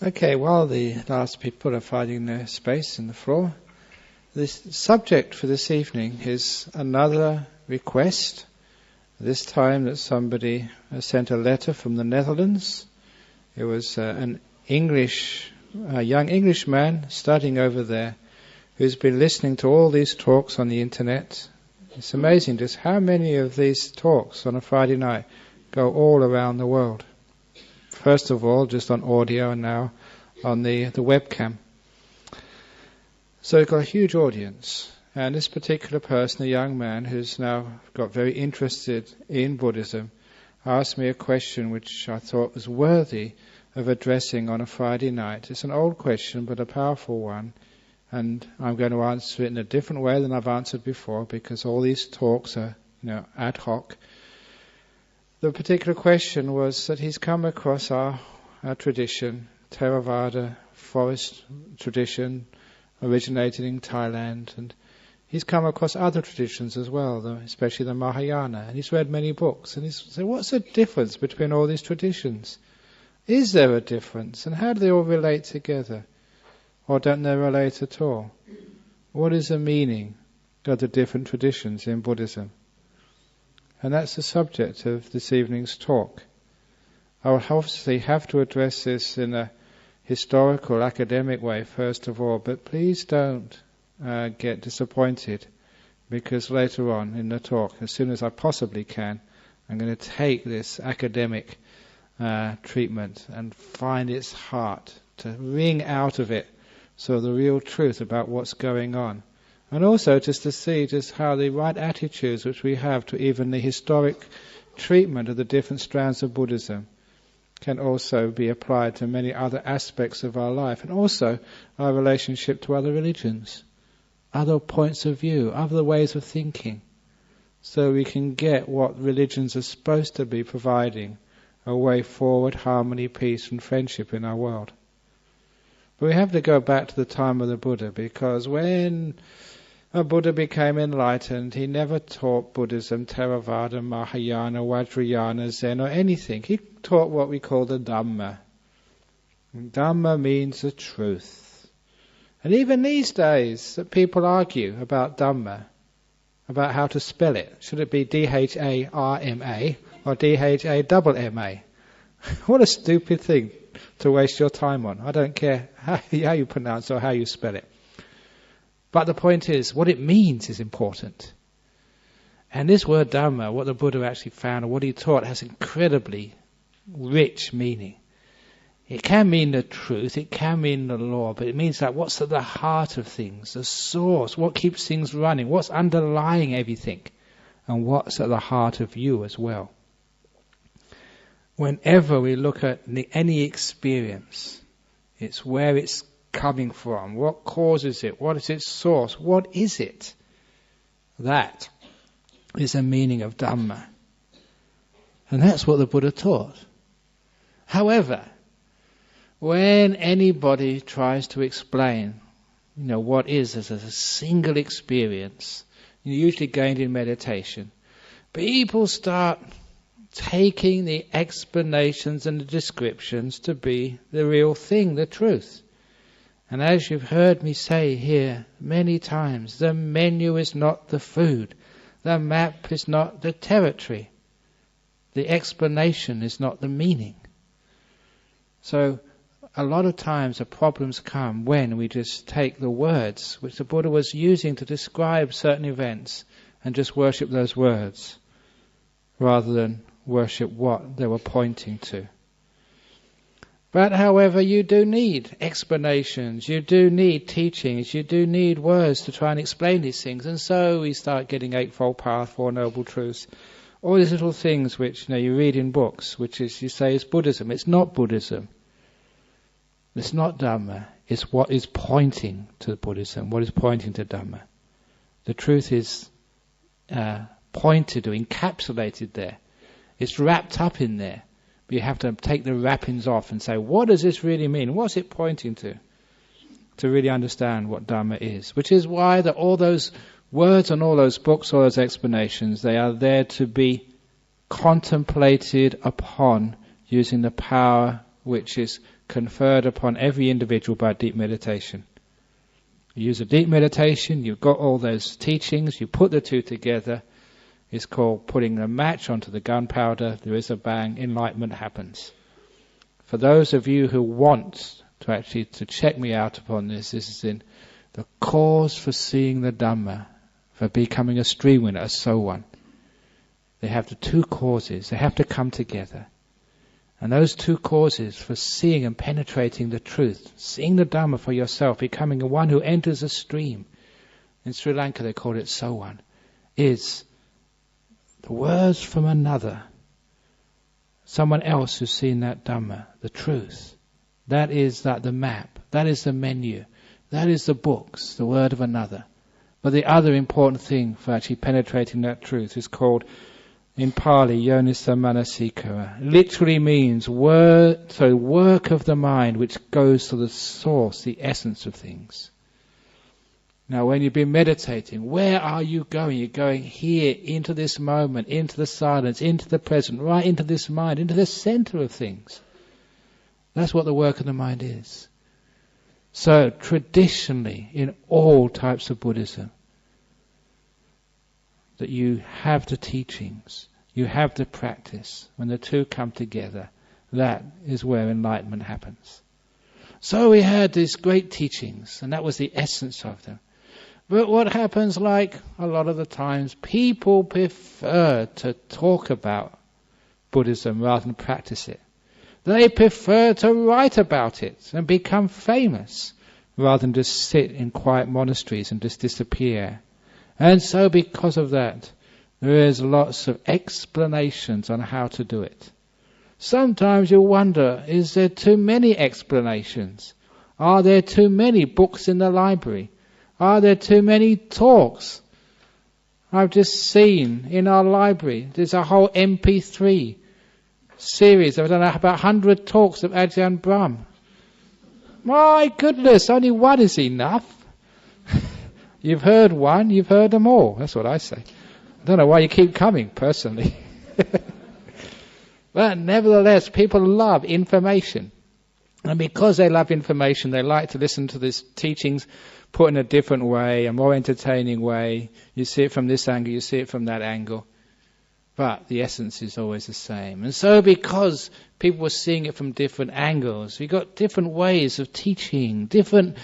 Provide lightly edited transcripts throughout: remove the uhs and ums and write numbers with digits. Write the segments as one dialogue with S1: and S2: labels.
S1: Okay, while the last people are finding their space in the floor, the subject for this evening is another request. This time that somebody sent a letter from the Netherlands. It was a young English man studying over there who's been listening to all these talks on the internet. It's amazing just how many of these talks on a Friday night go all around the world. First of all, just on audio, and now on the webcam. So we've got a huge audience. And this particular person, a young man who's now got very interested in Buddhism, asked me a question which I thought was worthy of addressing on a Friday night. It's an old question, but a powerful one. And I'm going to answer it in a different way than I've answered before, because all these talks are, ad hoc. The particular question was that he's come across our tradition, Theravada forest tradition, originated in Thailand, and he's come across other traditions as well, especially the Hahayana, and he's read many books, and he's said, what's the difference between all these traditions? Is there a difference, and how do they all relate together? Or don't they relate at all? What is the meaning of the different traditions in Buddhism? And that's the subject of this evening's talk. I will obviously have to address this in a historical, academic way first of all, but please don't get disappointed, because later on in the talk, as soon as I possibly can, I'm going to take this academic treatment and find its heart, to wring out of it the real truth about what's going on. And also just to see just how the right attitudes which we have to even the historic treatment of the different strands of Buddhism can also be applied to many other aspects of our life, and also our relationship to other religions, other points of view, other ways of thinking, so we can get what religions are supposed to be providing, a way forward, harmony, peace and friendship in our world. But we have to go back to the time of the Buddha, because when a Buddha became enlightened, he never taught Buddhism, Theravada, Mahayana, Vajrayana, Zen or anything. He taught what we call the Dhamma. And Dhamma means the truth. And even these days, people argue about Dhamma, about how to spell it. Should it be D-H-A-R-M-A or D-H-A-M-M-A? What a stupid thing to waste your time on. I don't care how you pronounce or how you spell it. But the point is, what it means is important. And this word Dhamma, what the Buddha actually found, or what he taught, has incredibly rich meaning. It can mean the truth, it can mean the law, but it means like what's at the heart of things, the source, what keeps things running, what's underlying everything, and what's at the heart of you as well. Whenever we look at any experience, it's where it's coming from, what causes it, what is its source, what is it? That is the meaning of Dhamma. And that's what the Buddha taught. However, when anybody tries to explain, what is as a single experience, usually gained in meditation, people start taking the explanations and the descriptions to be the real thing, the truth. And as you've heard me say here many times, the menu is not the food. The map is not the territory. The explanation is not the meaning. So a lot of times the problems come when we just take the words which the Buddha was using to describe certain events and just worship those words rather than worship what they were pointing to. But however, you do need explanations, you do need teachings, you do need words to try and explain these things. And so we start getting Eightfold Path, Four Noble Truths, all these little things which you read in books, which is, you say, is Buddhism. It's not Buddhism. It's not Dhamma. It's what is pointing to Buddhism, what is pointing to Dhamma. The truth is pointed or encapsulated there. It's wrapped up in there. But you have to take the wrappings off and say, what does this really mean? What's it pointing to? To really understand what Dhamma is. Which is why all those words and all those books, all those explanations, they are there to be contemplated upon using the power which is conferred upon every individual by deep meditation. You use a deep meditation, you've got all those teachings, you put the two together. It's called putting a match onto the gunpowder. There is a bang, enlightenment happens. For those of you who want to check me out upon this is in the cause for seeing the Dhamma, for becoming a stream winner, a so one. They have the two causes, they have to come together. And those two causes for seeing and penetrating the truth, seeing the Dhamma for yourself, becoming the one who enters a stream, in Sri Lanka they call it so one, is the words from another, someone else who's seen that Dhamma, the truth. That is the map, that is the menu, that is the books, the word of another. But the other important thing for actually penetrating that truth is called, in Pali, yonisa manasikara. Literally means work of the mind which goes to the source, the essence of things. Now when you've been meditating, where are you going? You're going here, into this moment, into the silence, into the present, right into this mind, into the center of things. That's what the work of the mind is. So traditionally, in all types of Buddhism, that you have the teachings, you have the practice. When the two come together, that is where enlightenment happens. So we had these great teachings, and that was the essence of them. But what happens, like a lot of the times, people prefer to talk about Buddhism rather than practice it. They prefer to write about it and become famous rather than just sit in quiet monasteries and just disappear. And so because of that, there is lots of explanations on how to do it. Sometimes you wonder, is there too many explanations? Are there too many books in the library? Are there too many talks? I've just seen in our library, there's a whole MP3 series of, I don't know, about 100 talks of Ajahn Brahm. My goodness, only one is enough. You've heard one, you've heard them all. That's what I say. I don't know why you keep coming, personally. But nevertheless, people love information. And because they love information, they like to listen to these teachings put in a different way, a more entertaining way. You see it from this angle, you see it from that angle. But the essence is always the same. And so because people were seeing it from different angles, we got different ways of teaching, different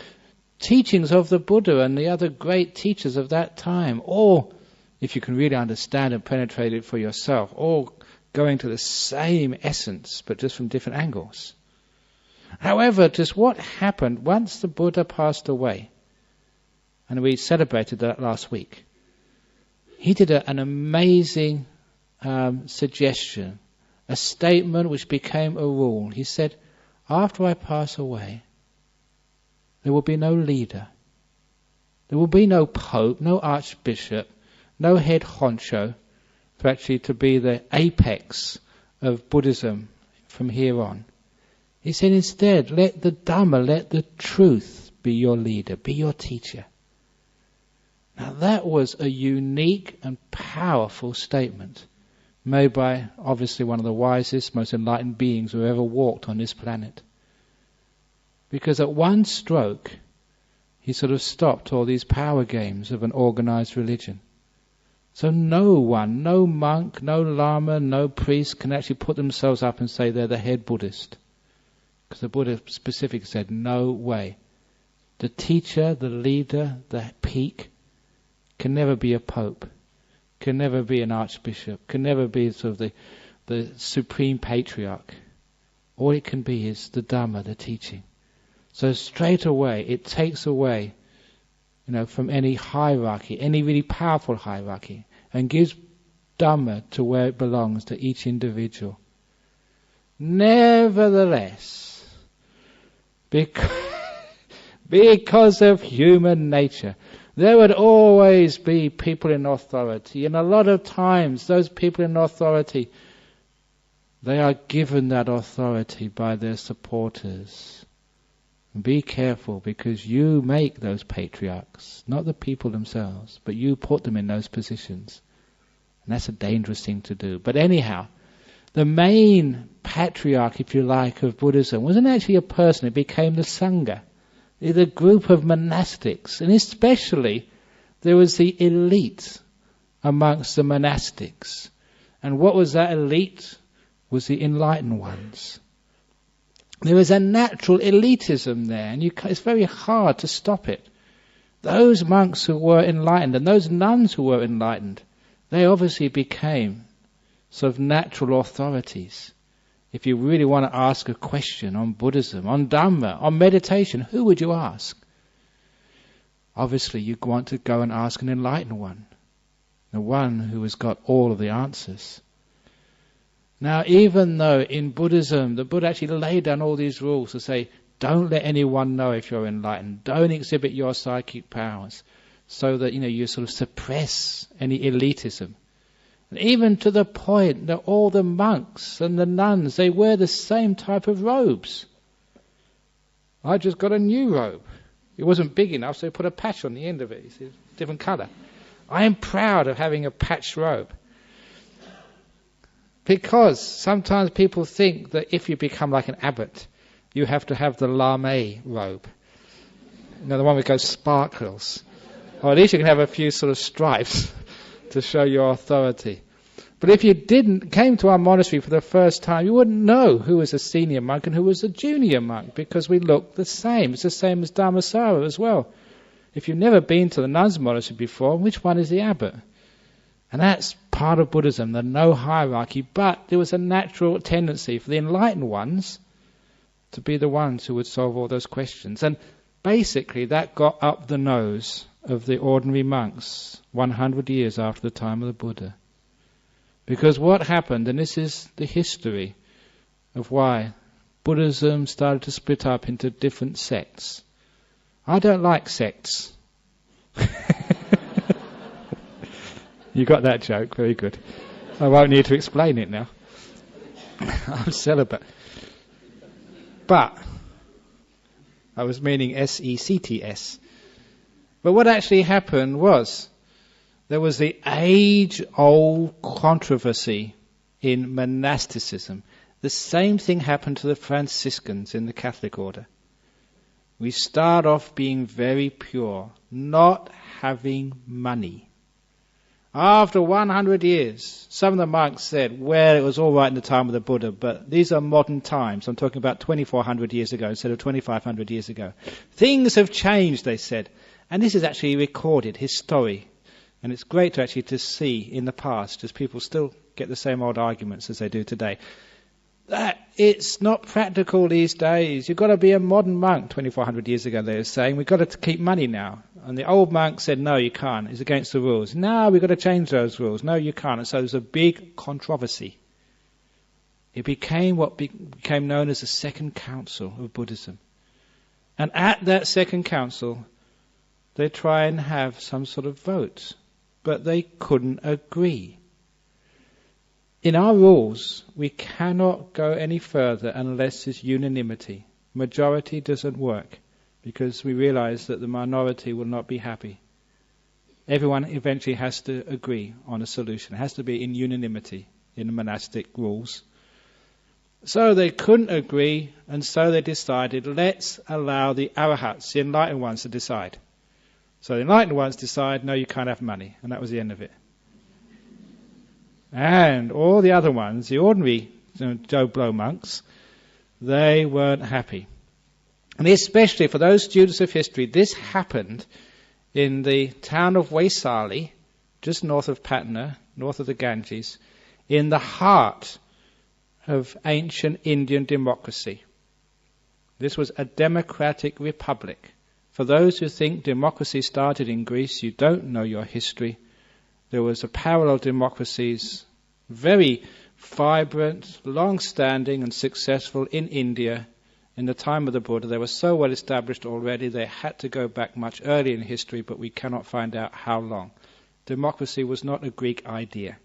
S1: teachings of the Buddha and the other great teachers of that time, all, if you can really understand and penetrate it for yourself, all going to the same essence, but just from different angles. However, just what happened once the Buddha passed away, and we celebrated that last week, he did an amazing suggestion, a statement which became a rule. He said, after I pass away, there will be no leader. There will be no pope, no archbishop, no head honcho for actually to be the apex of Buddhism from here on. He said instead, let the Dhamma, let the truth be your leader, be your teacher. Now that was a unique and powerful statement made by obviously one of the wisest, most enlightened beings who ever walked on this planet. Because at one stroke, he sort of stopped all these power games of an organized religion. So no one, no monk, no lama, no priest can actually put themselves up and say they're the head Buddhist. Because the Buddha specifically said, no way. The teacher, the leader, the peak can never be a pope, can never be an archbishop, can never be sort of the supreme patriarch. All it can be is the Dhamma, the teaching. So straight away, it takes away, from any hierarchy, any really powerful hierarchy, and gives Dhamma to where it belongs, to each individual. Nevertheless, because of human nature, there would always be people in authority, and a lot of times those people in authority, they are given that authority by their supporters. And be careful, because you make those patriarchs, not the people themselves, but you put them in those positions. And that's a dangerous thing to do. But anyhow, the main patriarch, if you like, of Buddhism wasn't actually a person. It became the Sangha, the group of monastics. And especially, there was the elite amongst the monastics. And what was that elite? Was the enlightened ones. There was a natural elitism there, and it's very hard to stop it. Those monks who were enlightened, and those nuns who were enlightened, they obviously became sort of natural authorities. If you really want to ask a question on Buddhism, on Dhamma, on meditation, who would you ask? Obviously you want to go and ask an enlightened one, the one who has got all of the answers. Now, even though in Buddhism, the Buddha actually laid down all these rules to say, don't let anyone know if you're enlightened, don't exhibit your psychic powers, so that you sort of suppress any elitism. And even to the point that all the monks and the nuns, they wear the same type of robes. I just got a new robe. It wasn't big enough, so they put a patch on the end of it. It's a different colour. I am proud of having a patched robe. Because sometimes people think that if you become like an abbot, you have to have the lame robe. The one with those sparkles. Or at least you can have a few sort of stripes to show your authority. But if you came to our monastery for the first time, you wouldn't know who was a senior monk and who was a junior monk, because we look the same. It's the same as Dhammasaro as well. If you've never been to the nuns' monastery before, which one is the abbot? And that's part of Buddhism, the no hierarchy, but there was a natural tendency for the enlightened ones to be the ones who would solve all those questions. And basically that got up the nose of the ordinary monks 100 years after the time of the Buddha. Because what happened, and this is the history of why Buddhism started to split up into different sects. I don't like sects. You got that joke, very good. I won't need to explain it now. I'm celibate. But, I was meaning sects. But what actually happened was, there was the age-old controversy in monasticism. The same thing happened to the Franciscans in the Catholic order. We start off being very pure, not having money. After 100 years, some of the monks said, well, it was all right in the time of the Buddha, but these are modern times. I'm talking about 2,400 years ago instead of 2,500 years ago. Things have changed, they said. And this is actually recorded, history. And it's great to actually to see in the past, as people still get the same old arguments as they do today, that it's not practical these days. You've got to be a modern monk. 2,400 years ago they were saying, we've got to keep money now. And the old monk said, no, you can't. It's against the rules. Now we've got to change those rules. No, you can't. And so there's a big controversy. It became what became known as the Second Council of Buddhism. And at that Second Council, they try and have some sort of vote. But they couldn't agree. In our rules, we cannot go any further unless there's unanimity. Majority doesn't work, because we realize that the minority will not be happy. Everyone eventually has to agree on a solution. It has to be in unanimity in the monastic rules. So they couldn't agree, and so they decided, let's allow the arahats, the enlightened ones, to decide. So the enlightened ones decide, no, you can't have money. And that was the end of it. And all the other ones, the ordinary Joe Blow monks, they weren't happy. And especially for those students of history, this happened in the town of Vaisali, just north of Patna, north of the Ganges, in the heart of ancient Indian democracy. This was a democratic republic. For those who think democracy started in Greece, you don't know your history. There was a parallel democracies, very vibrant, long-standing and successful in India in the time of the Buddha. They were so well established already, they had to go back much earlier in history, but we cannot find out how long. Democracy was not a Greek idea.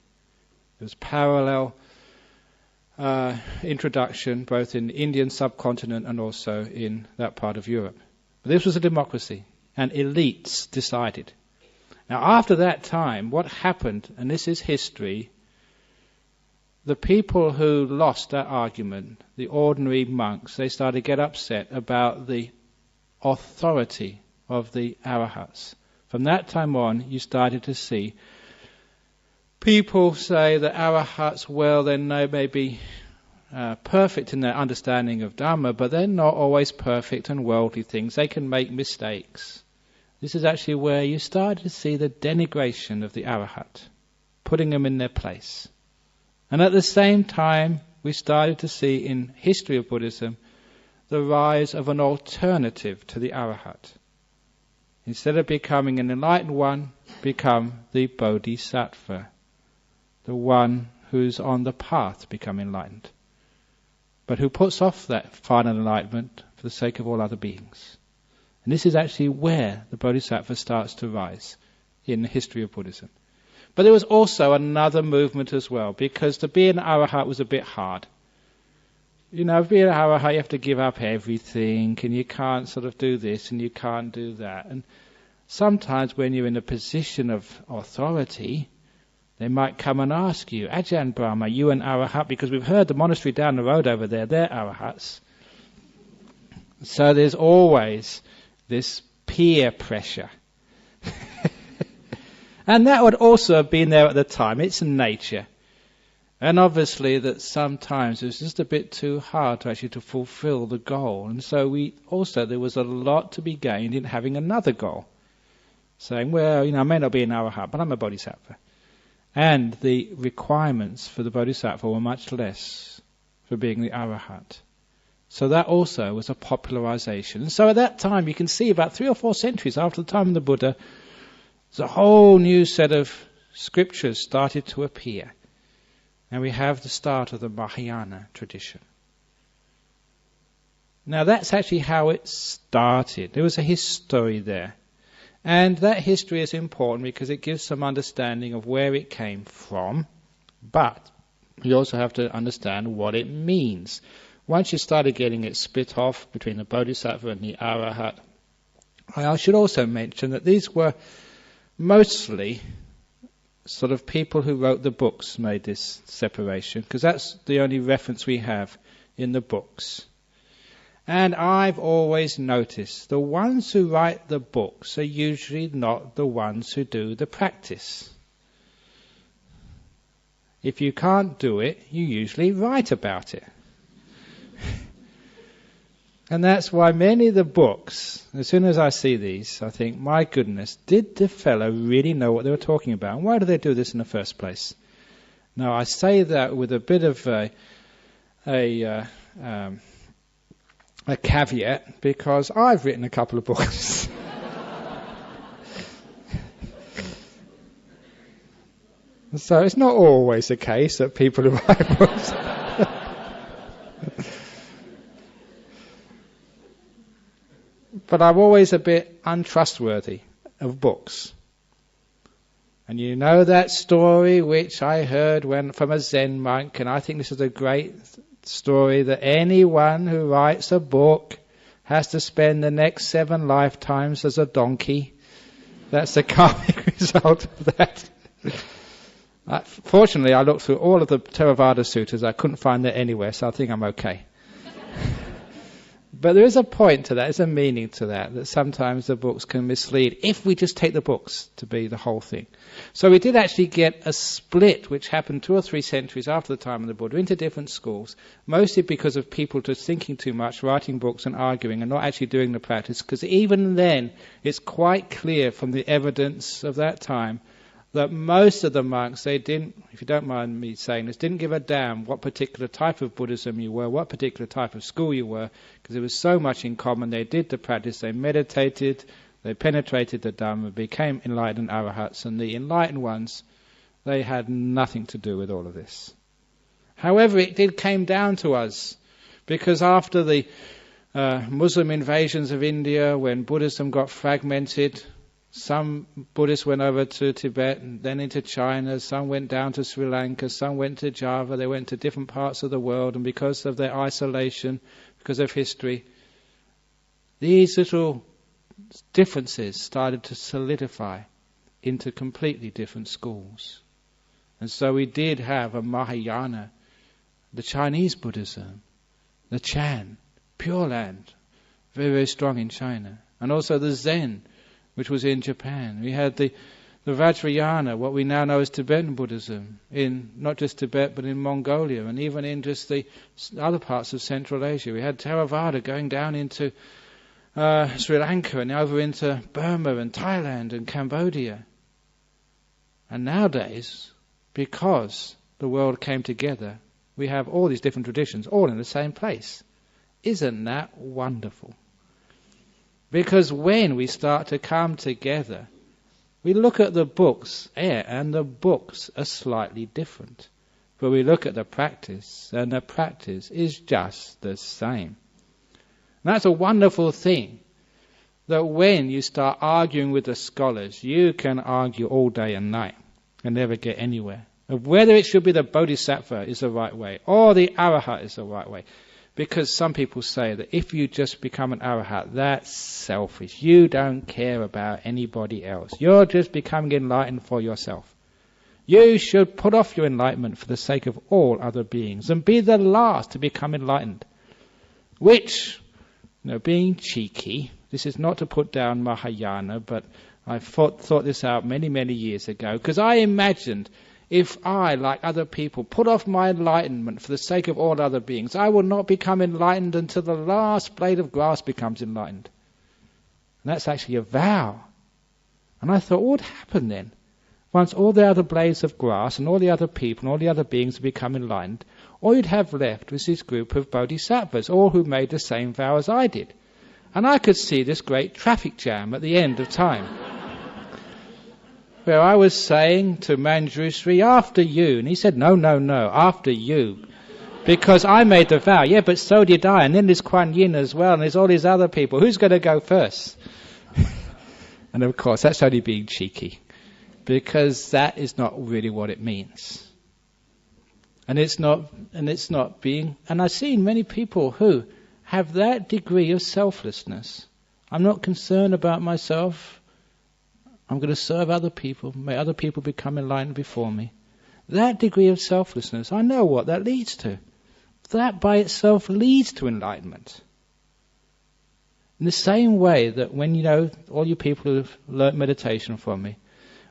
S1: There was parallel introduction both in the Indian subcontinent and also in that part of Europe. But this was a democracy, and elites decided. Now after that time, what happened, and this is history, the people who lost that argument, the ordinary monks, they started to get upset about the authority of the arahats. From that time on, you started to see people say that arahats, well, they may be perfect in their understanding of Dhamma, but they're not always perfect in worldly things. They can make mistakes. This is actually where you started to see the denigration of the arahat, putting them in their place. And at the same time, we started to see in history of Buddhism the rise of an alternative to the arahat. Instead of becoming an enlightened one, become the bodhisattva, the one who's on the path to become enlightened, but who puts off that final enlightenment for the sake of all other beings. And this is actually where the bodhisattva starts to rise in the history of Buddhism. But there was also another movement as well, because to be an arahat was a bit hard. You know, to be an arahat, you have to give up everything, and you can't sort of do this, and you can't do that. And sometimes when you're in a position of authority, they might come and ask you, Ajahn Brahm, are you an arahat? Because we've heard the monastery down the road over there, they're arahats. So there's always this peer pressure. And that would also have been there at the time. It's nature. And obviously that sometimes it was just a bit too hard to fulfill the goal. And so there was a lot to be gained in having another goal. Saying, well, I may not be an arahat, but I'm a bodhisattva. And the requirements for the bodhisattva were much less for being the arahat. So that also was a popularization. And so at that time, you can see about 3 or 4 centuries after the time of the Buddha, there's a whole new set of scriptures started to appear. And we have the start of the Hahayana tradition. Now that's actually how it started. There was a history there. And that history is important because it gives some understanding of where it came from. But you also have to understand what it means. Once you started getting it split off between the bodhisattva and the arahat, I should also mention that these were mostly sort of people who wrote the books made this separation, because that's the only reference we have in the books. And I've always noticed the ones who write the books are usually not the ones who do the practice. If you can't do it, you usually write about it. And that's why many of the books, as soon as I see these, I think, my goodness, did the fellow really know what they were talking about? And why do they do this in the first place? Now, I say that with a bit of a caveat, because I've written a couple of books. So it's not always the case that people who write books... But I'm always a bit untrustworthy of books. And you know that story which I heard from a Zen monk, and I think this is a great story, that anyone who writes a book has to spend the next 7 lifetimes as a donkey. That's the karmic result of that. Fortunately, I looked through all of the Theravada sutras. I couldn't find that anywhere, so I think I'm okay. But there is a point to that, there's a meaning to that sometimes the books can mislead if we just take the books to be the whole thing. So we did actually get a split which happened 2 or 3 centuries after the time of the Buddha into different schools, mostly because of people just thinking too much, writing books and arguing and not actually doing the practice, because even then it's quite clear from the evidence of that time that most of the monks, they didn't, if you don't mind me saying this, didn't give a damn what particular type of Buddhism you were, what particular type of school you were, because there was so much in common. They did the practice, they meditated, they penetrated the Dhamma, became enlightened arahats, and the enlightened ones, they had nothing to do with all of this. However, it came down to us, because after the Muslim invasions of India, when Buddhism got fragmented, some Buddhists went over to Tibet and then into China, some went down to Sri Lanka, some went to Java, they went to different parts of the world, and because of their isolation, because of history, these little differences started to solidify into completely different schools. And so we did have a Mahayana, the Chinese Buddhism, the Chan, Pure Land, very, very strong in China. And also the Zen, which was in Japan. We had the Vajrayana, what we now know as Tibetan Buddhism, in not just Tibet but in Mongolia, and even in just the other parts of Central Asia. We had Theravada going down into Sri Lanka and over into Burma and Thailand and Cambodia. And nowadays, because the world came together, we have all these different traditions all in the same place. Isn't that wonderful? Because when we start to come together, we look at the books, and the books are slightly different. But we look at the practice, and the practice is just the same. And that's a wonderful thing, that when you start arguing with the scholars, you can argue all day and night and never get anywhere. Of whether it should be the Bodhisattva is the right way, or the Arahat is the right way. Because some people say that if you just become an Arahat, that's selfish. You don't care about anybody else. You're just becoming enlightened for yourself. You should put off your enlightenment for the sake of all other beings and be the last to become enlightened. Which, being cheeky, this is not to put down Mahayana, but I thought this out many, many years ago, because I imagined if I, like other people, put off my enlightenment for the sake of all other beings, I will not become enlightened until the last blade of grass becomes enlightened. And that's actually a vow. And I thought, what would happen then? Once all the other blades of grass and all the other people and all the other beings have become enlightened, all you'd have left was this group of bodhisattvas, all who made the same vow as I did. And I could see this great traffic jam at the end of time. Where I was saying to Manjushri, after you, and he said, no, after you. Because I made the vow, yeah, but so did I, and then there's Kuan Yin as well, and there's all these other people. Who's going to go first? And of course, that's only being cheeky, because that is not really what it means. And it's not being, and I've seen many people who have that degree of selflessness. I'm not concerned about myself. I'm going to serve other people. May other people become enlightened before me. That degree of selflessness, I know what that leads to. That by itself leads to enlightenment. In the same way that when, all you people who have learnt meditation from me,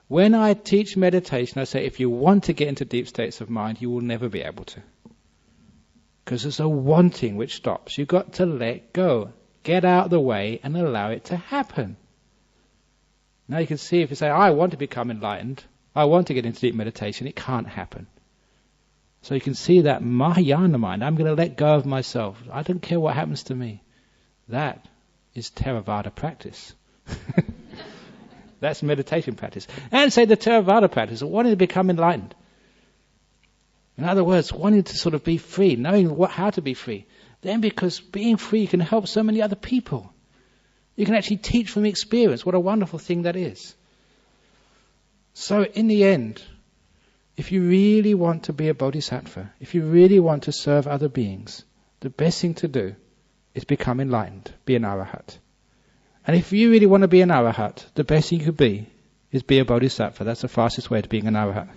S1: when I teach meditation, I say, if you want to get into deep states of mind, you will never be able to. Because there's a wanting which stops. You've got to let go. Get out of the way and allow it to happen. Now you can see if you say, I want to become enlightened, I want to get into deep meditation, it can't happen. So you can see that Mahayana mind, I'm going to let go of myself. I don't care what happens to me. That is Theravada practice. That's meditation practice. And say the Theravada practice of wanting to become enlightened. In other words, wanting to sort of be free, knowing how to be free. Then because being free can help so many other people. You can actually teach from experience. What a wonderful thing that is. So in the end, if you really want to be a bodhisattva, if you really want to serve other beings, the best thing to do is become enlightened, be an arahat. And if you really want to be an arahat, the best thing you could be is be a bodhisattva. That's the fastest way to being an arahat.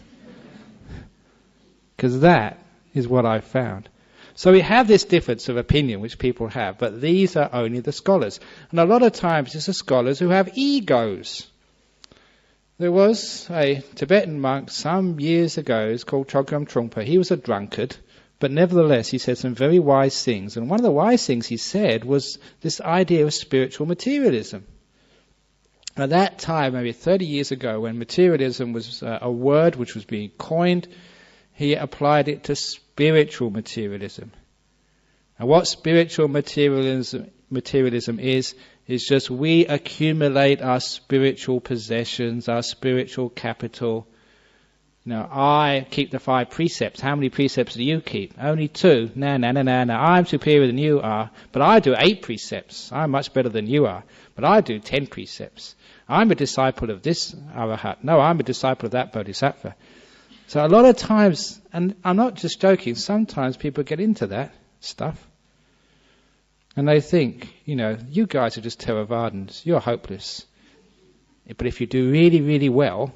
S1: Because that is what I've found. So we have this difference of opinion which people have, but these are only the scholars. And a lot of times it's the scholars who have egos. There was a Tibetan monk some years ago, he's called Chogyam Trungpa. He was a drunkard, but nevertheless he said some very wise things. And one of the wise things he said was this idea of spiritual materialism. At that time, maybe 30 years ago, when materialism was a word which was being coined, he applied it to spiritual materialism. And what spiritual materialism is just we accumulate our spiritual possessions, our spiritual capital. I keep the 5 precepts. How many precepts do you keep? Only 2. No. I'm superior than you are. But I do 8 precepts. I'm much better than you are. But I do 10 precepts. I'm a disciple of this arahat. No, I'm a disciple of that bodhisattva. So a lot of times, and I'm not just joking, sometimes people get into that stuff. And they think, you guys are just Theravadins, you're hopeless. But if you do really, really well,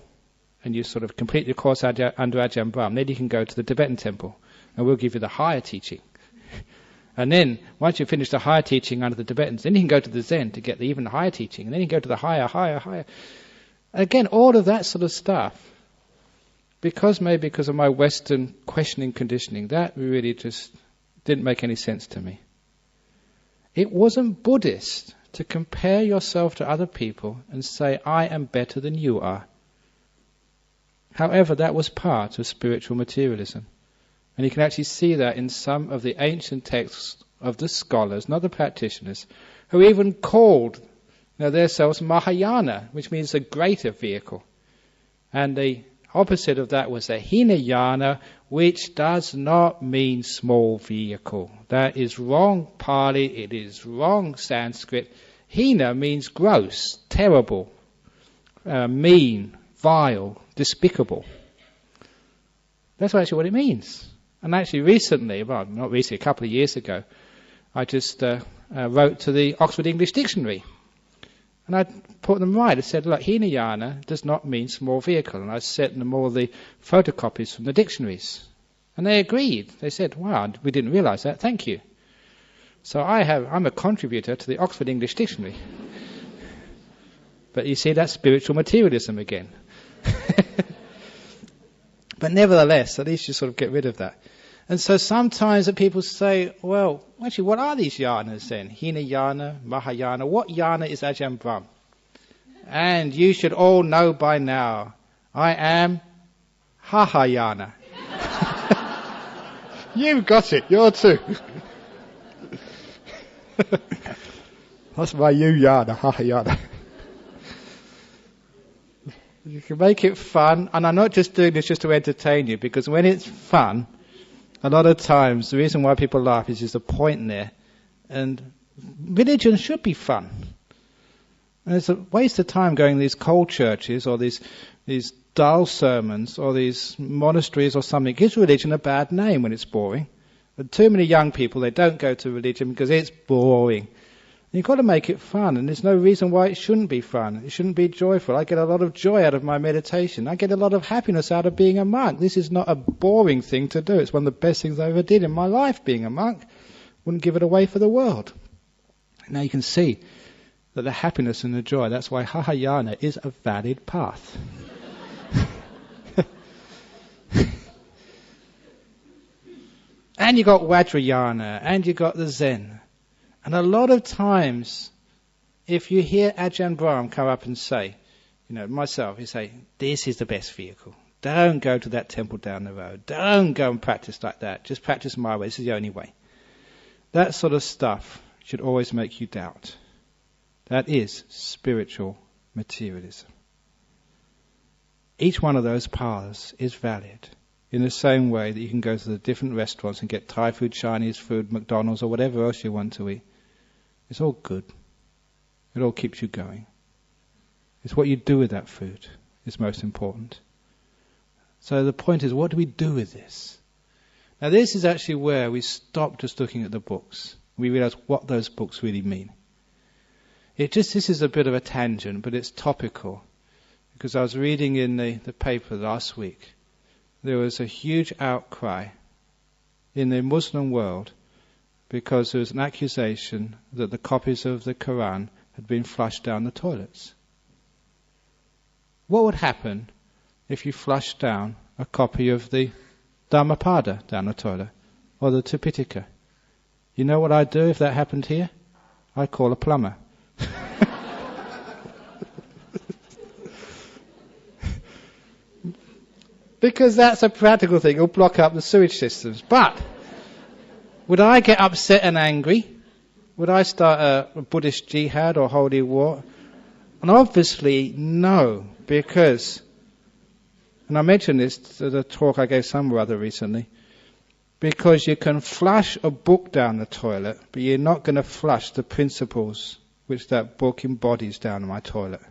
S1: and you sort of complete your course under Ajahn Brahm, then you can go to the Tibetan temple, and we'll give you the higher teaching. And then, once you finish the higher teaching under the Tibetans, then you can go to the Zen to get the even higher teaching, and then you can go to the higher. Again, all of that sort of stuff, because of my Western questioning conditioning, that really just didn't make any sense to me. It wasn't Buddhist to compare yourself to other people and say, I am better than you are. However, that was part of spiritual materialism. And you can actually see that in some of the ancient texts of the scholars, not the practitioners, who even called themselves Mahayana, which means a greater vehicle. And the opposite of that was a Hinayana, which does not mean small vehicle. That is wrong Pali, it is wrong Sanskrit. Hina means gross, terrible, mean, vile, despicable. That's actually what it means. And actually recently, well not recently, a couple of years ago, I just wrote to the Oxford English Dictionary. And I put them right. I said, look, Hinayana does not mean small vehicle. And I sent them all the photocopies from the dictionaries. And they agreed. They said, wow, we didn't realise that, thank you. So I'm a contributor to the Oxford English Dictionary. But you see, that's spiritual materialism again. But nevertheless, at least you sort of get rid of that. And so sometimes people say, well, actually, what are these yanas then? Hinayana, Mahayana. What yana is Ajahn Brahm? And you should all know by now, I am Hahayana. You've got it, you're too. That's my you yana, Hahayana. You can make it fun, and I'm not just doing this just to entertain you, because when it's fun, a lot of times the reason why people laugh is there's a point in there, and religion should be fun. And it's a waste of time going to these cold churches or these dull sermons or these monasteries or something. It gives religion a bad name when it's boring. But too many young people, they don't go to religion because it's boring. You've got to make it fun, and there's no reason why it shouldn't be fun. It shouldn't be joyful. I get a lot of joy out of my meditation. I get a lot of happiness out of being a monk. This is not a boring thing to do. It's one of the best things I ever did in my life, being a monk. Wouldn't give it away for the world. Now you can see that the happiness and the joy, that's why Hahayana is a valid path. And you got Vajrayana, and you got the Zen. And a lot of times, if you hear Ajahn Brahm come up and say, myself, he say, this is the best vehicle. Don't go to that temple down the road. Don't go and practice like that. Just practice my way. This is the only way. That sort of stuff should always make you doubt. That is spiritual materialism. Each one of those paths is valid. In the same way that you can go to the different restaurants and get Thai food, Chinese food, McDonald's, or whatever else you want to eat. It's all good. It all keeps you going. It's what you do with that food is most important. So the point is, what do we do with this? Now this is actually where we stop just looking at the books. We realize what those books really mean. This is a bit of a tangent, but it's topical. Because I was reading in the paper last week, there was a huge outcry in the Muslim world because there was an accusation that the copies of the Quran had been flushed down the toilets. What would happen if you flushed down a copy of the Dhammapada down the toilet, or the Tipitaka? You know what I'd do if that happened here? I'd call a plumber. Because that's a practical thing. It'll block up the sewage systems. But would I get upset and angry? Would I start a Buddhist jihad or holy war? And obviously no, because, and I mentioned this at a talk I gave somewhere other recently, because you can flush a book down the toilet, but you're not going to flush the principles which that book embodies down my toilet.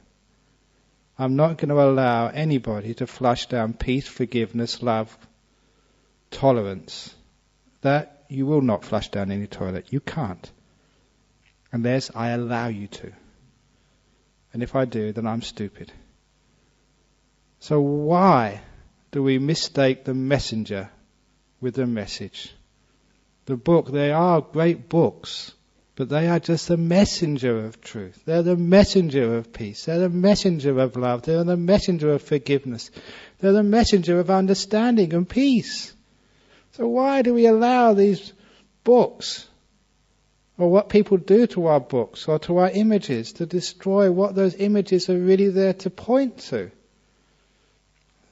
S1: I'm not going to allow anybody to flush down peace, forgiveness, love, tolerance. That you will not flush down any toilet. You can't. Unless I allow you to. And if I do, then I'm stupid. So why do we mistake the messenger with the message? The book, they are great books, but they are just the messenger of truth. They're the messenger of peace. They're the messenger of love. They're the messenger of forgiveness. They're the messenger of understanding and peace. So why do we allow these books, or what people do to our books or to our images, to destroy what those images are really there to point to?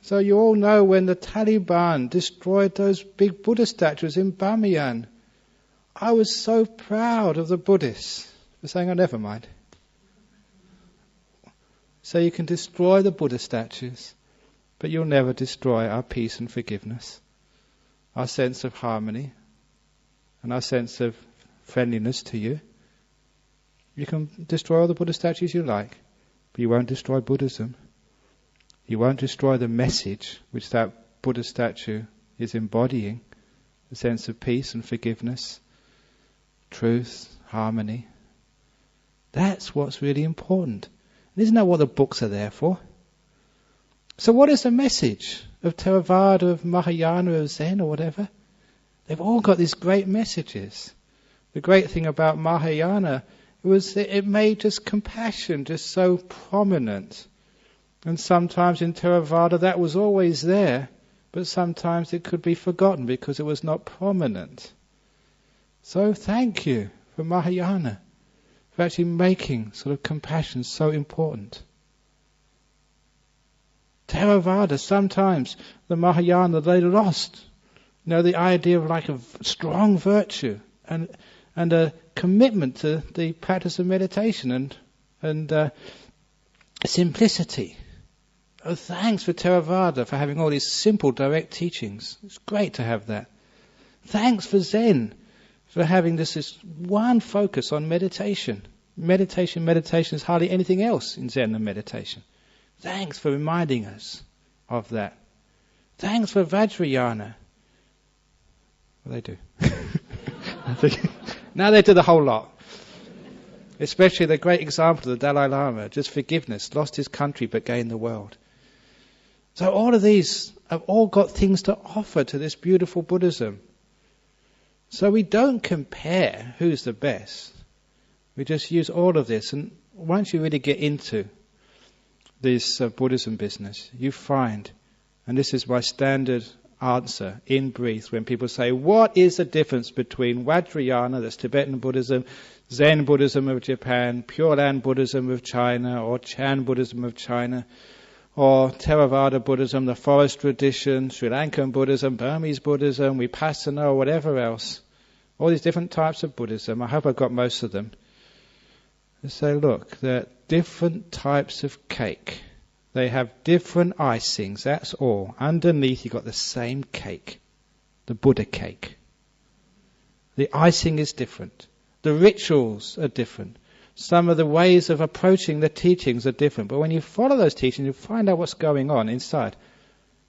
S1: So you all know when the Taliban destroyed those big Buddha statues in Bamiyan, I was so proud of the Buddhists for saying, oh, never mind. So you can destroy the Buddha statues, but you'll never destroy our peace and forgiveness, our sense of harmony, and our sense of friendliness to you. You can destroy all the Buddha statues you like, but you won't destroy Buddhism. You won't destroy the message which that Buddha statue is embodying, the sense of peace and forgiveness, truth, harmony. That's what's really important. And isn't that what the books are there for? So what is the message of Theravada, of Mahayana, of Zen or whatever? They've all got these great messages. The great thing about Mahayana was that it made just compassion just so prominent. And sometimes in Theravada that was always there, but sometimes it could be forgotten because it was not prominent. So thank you for Mahayana, for actually making sort of compassion so important. Theravada, sometimes the Mahayana, they lost, the idea of like a strong virtue and a commitment to the practice of meditation and simplicity. Oh, thanks for Theravada for having all these simple, direct teachings. It's great to have that. Thanks for Zen for having this one focus on meditation. Meditation is hardly anything else in Zen than meditation. Thanks for reminding us of that. Thanks for Vajrayana. Well, they do. Now they do the whole lot. Especially the great example of the Dalai Lama, just forgiveness, lost his country but gained the world. So all of these have all got things to offer to this beautiful Buddhism. So we don't compare who's the best. We just use all of this. And once you really get into this Buddhism business, you find, and this is my standard answer in brief when people say, what is the difference between Vajrayana, that's Tibetan Buddhism, Zen Buddhism of Japan, Pure Land Buddhism of China, or Chan Buddhism of China, or Theravada Buddhism, the forest tradition, Sri Lankan Buddhism, Burmese Buddhism, Vipassana, or whatever else. All these different types of Buddhism. I hope I've got most of them. They say, look, they're different types of cake. They have different icings, that's all. Underneath you've got the same cake, the Buddha cake. The icing is different. The rituals are different. Some of the ways of approaching the teachings are different. But when you follow those teachings, you find out what's going on inside.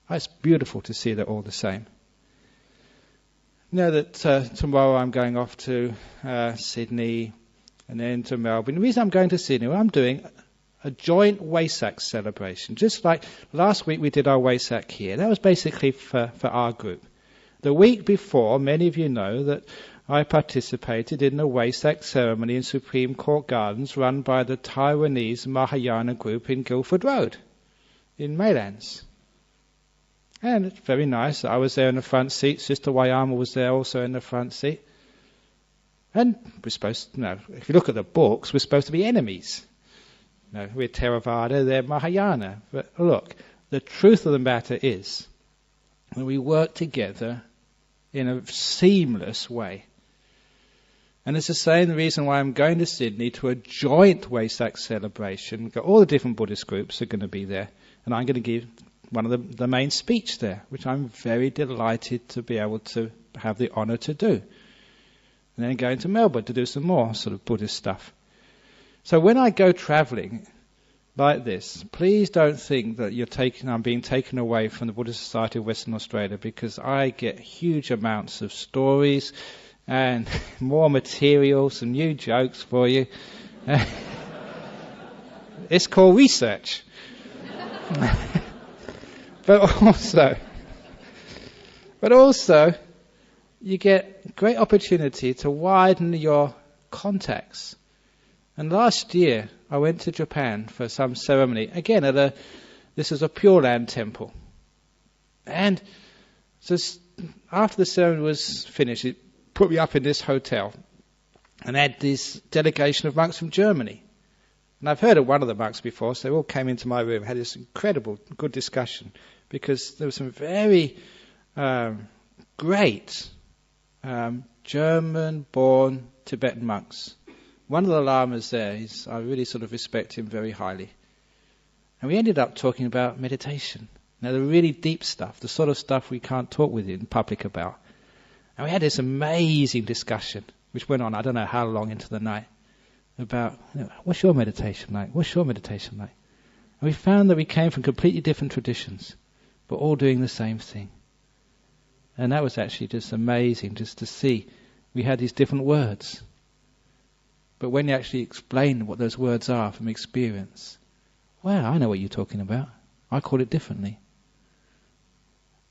S1: It's beautiful to see they're all the same. You know that tomorrow I'm going off to Sydney and then to Melbourne. The reason I'm going to Sydney, I'm doing a joint Wesak celebration. Just like last week we did our Wesak here. That was basically for our group. The week before, many of you know that I participated in a Wesak ceremony in Supreme Court Gardens run by the Taiwanese Mahayana group in Guildford Road in Maylands. And it's very nice. I was there in the front seat. Sister Wayama was there also in the front seat. And we're supposed to, if you look at the books, we're supposed to be enemies. We're Theravada, they're Mahayana. But look, the truth of the matter is that we work together in a seamless way. And it's the same reason why I'm going to Sydney to a joint Wesak celebration. All the different Buddhist groups are going to be there. And I'm going to give one of the main speech there, which I'm very delighted to be able to have the honour to do. And then going to Melbourne to do some more sort of Buddhist stuff. So when I go travelling like this, please don't think that I'm being taken away from the Buddhist Society of Western Australia, because I get huge amounts of stories and more material, some new jokes for you. It's called research. But also, you get great opportunity to widen your contacts. And last year, I went to Japan for some ceremony. Again, this is a Pure Land temple. And so after the ceremony was finished, it put me up in this hotel and had this delegation of monks from Germany. And I've heard of one of the monks before, so they all came into my room, had this incredible, good discussion, because there were some very great German-born Tibetan monks. One of the lamas there, I really sort of respect him very highly. And we ended up talking about meditation. Now, the really deep stuff, the sort of stuff we can't talk with in public about. And we had this amazing discussion, which went on, I don't know how long into the night, about, what's your meditation like? What's your meditation like? And we found that we came from completely different traditions, but all doing the same thing. And that was actually just amazing, just to see we had these different words. But when you actually explain what those words are from experience, well, I know what you're talking about. I call it differently.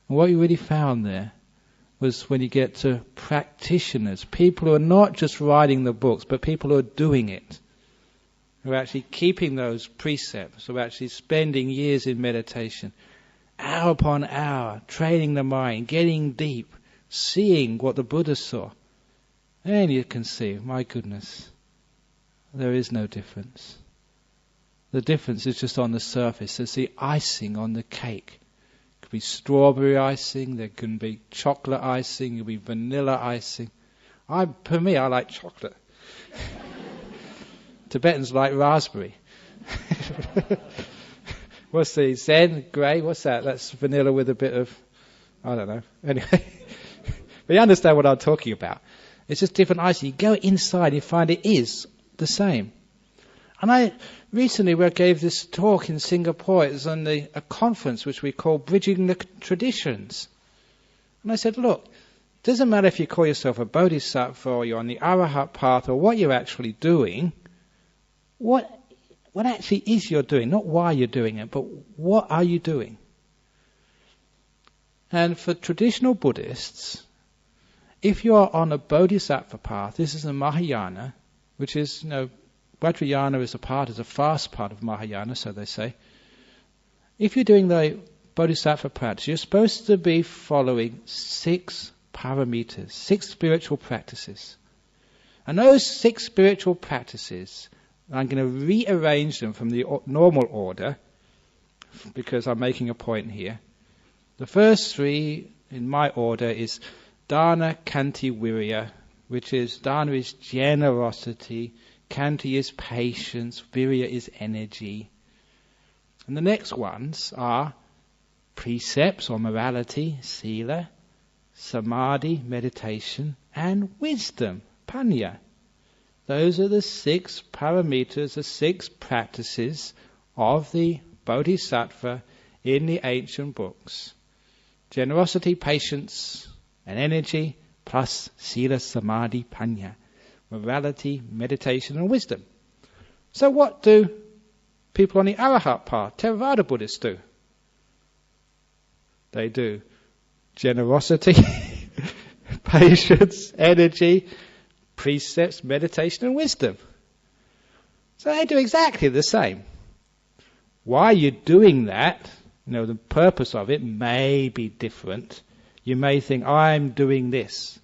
S1: And what you really found there was when you get to practitioners, people who are not just writing the books, but people who are doing it, who are actually keeping those precepts, who are actually spending years in meditation, hour upon hour, training the mind, getting deep, seeing what the Buddha saw. And you can see, my goodness, there is no difference. The difference is just on the surface. There's the icing on the cake. It could be strawberry icing, there can be chocolate icing, it could be vanilla icing. For me, I like chocolate. Tibetans like raspberry. What's the Zen grey? What's that? That's vanilla with a bit of, I don't know. Anyway, but you understand what I'm talking about. It's just different icing. You go inside, you find it is the same. And I recently gave this talk in Singapore. It was on a conference which we call Bridging the Traditions. And I said, look, it doesn't matter if you call yourself a bodhisattva or you're on the arahat path or what you're actually doing. What actually is you're doing? Not why you're doing it, but what are you doing? And for traditional Buddhists, if you are on a bodhisattva path, this is a Mahayana, which is, Vajrayana is a fast part of Mahayana, so they say. If you're doing the bodhisattva practice, you're supposed to be following 6 parameters, 6 spiritual practices. And those 6 spiritual practices, I'm going to rearrange them from the normal order, because I'm making a point here. The first 3 in my order is Dana, Kanti, Virya, which is, Dana is generosity, Kanti is patience, Virya is energy. And the next ones are precepts or morality, sila, samadhi, meditation, and wisdom, panya. Those are the 6 parameters, the 6 practices of the bodhisattva in the ancient books. Generosity, patience, and energy, plus sila, samadhi, panya. Morality, meditation, and wisdom. So what do people on the arahat path, Theravada Buddhists, do? They do generosity, patience, energy, precepts, meditation, and wisdom. So they do exactly the same. Why you're doing that, the purpose of it may be different. You may think, I'm doing this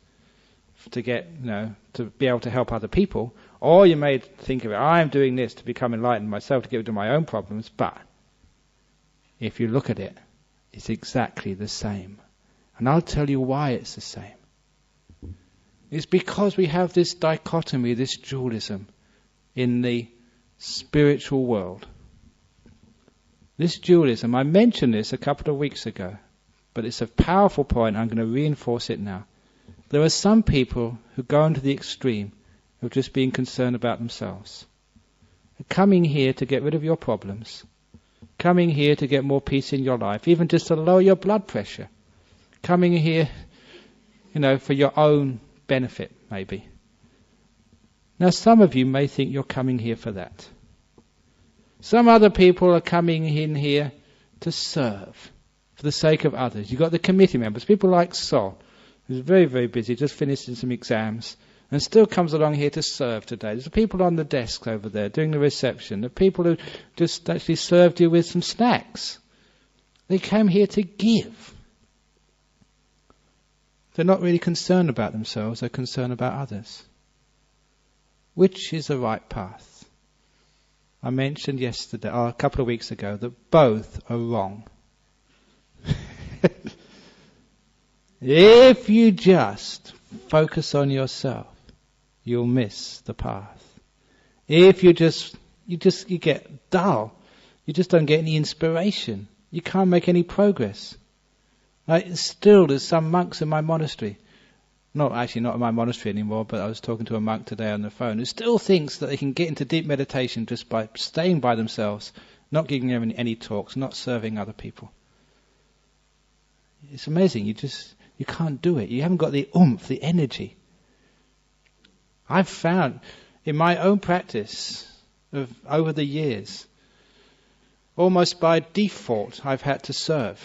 S1: to get, to be able to help other people. Or you may think of it, I'm doing this to become enlightened myself, to get rid of my own problems. But if you look at it, it's exactly the same. And I'll tell you why it's the same. It's because we have this dichotomy, this dualism in the spiritual world. This dualism, I mentioned this a couple of weeks ago, but it's a powerful point. I'm going to reinforce it now. There are some people who go into the extreme of just being concerned about themselves. Coming here to get rid of your problems. Coming here to get more peace in your life, even just to lower your blood pressure. Coming here, for your own benefit, maybe. Now, some of you may think you're coming here for that. Some other people are coming in here to serve for the sake of others. You've got the committee members, people like Sol, who's very, very busy, just finished some exams, and still comes along here to serve today. There's the people on the desk over there doing the reception, the people who just actually served you with some snacks. They came here to give. They're not really concerned about themselves, they're concerned about others. Which is the right path? I mentioned yesterday, or a couple of weeks ago, that both are wrong. If you just focus on yourself, you'll miss the path. If you get dull, you just don't get any inspiration. You can't make any progress. Still, there's some monks in my monastery, not in my monastery anymore, but I was talking to a monk today on the phone, who still thinks that they can get into deep meditation just by staying by themselves, not giving them any talks, not serving other people. It's amazing. You can't do it. You haven't got the oomph, the energy. I've found in my own practice over the years, almost by default, I've had to serve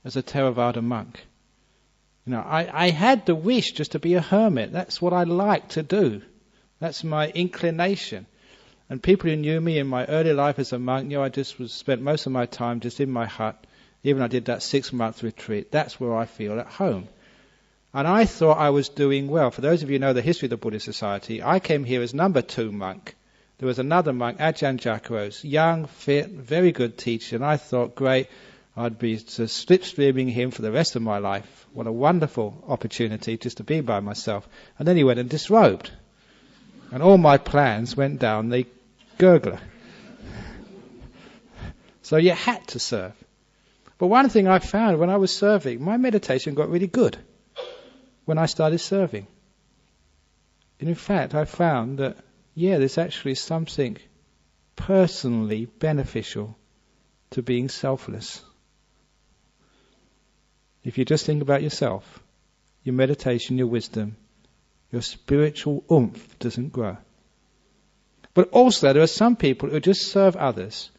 S1: as a Theravada monk. I had the wish just to be a hermit. That's what I like to do. That's my inclination. And people who knew me in my early life as a monk knew I just spent most of my time just in my hut. Even I did that 6-month retreat. That's where I feel at home. And I thought I was doing well. For those of you who know the history of the Buddhist Society, I came here as number 2 monk. There was another monk, Ajahn Brahm, young, fit, very good teacher. And I thought, great, I'd be slipstreaming him for the rest of my life. What a wonderful opportunity just to be by myself. And then he went and disrobed. And all my plans went down the gurgler. So you had to serve. But one thing I found when I was serving, my meditation got really good when I started serving. And in fact, I found that, there's actually something personally beneficial to being selfless. If you just think about yourself, your meditation, your wisdom, your spiritual oomph doesn't grow. But also there are some people who just serve others.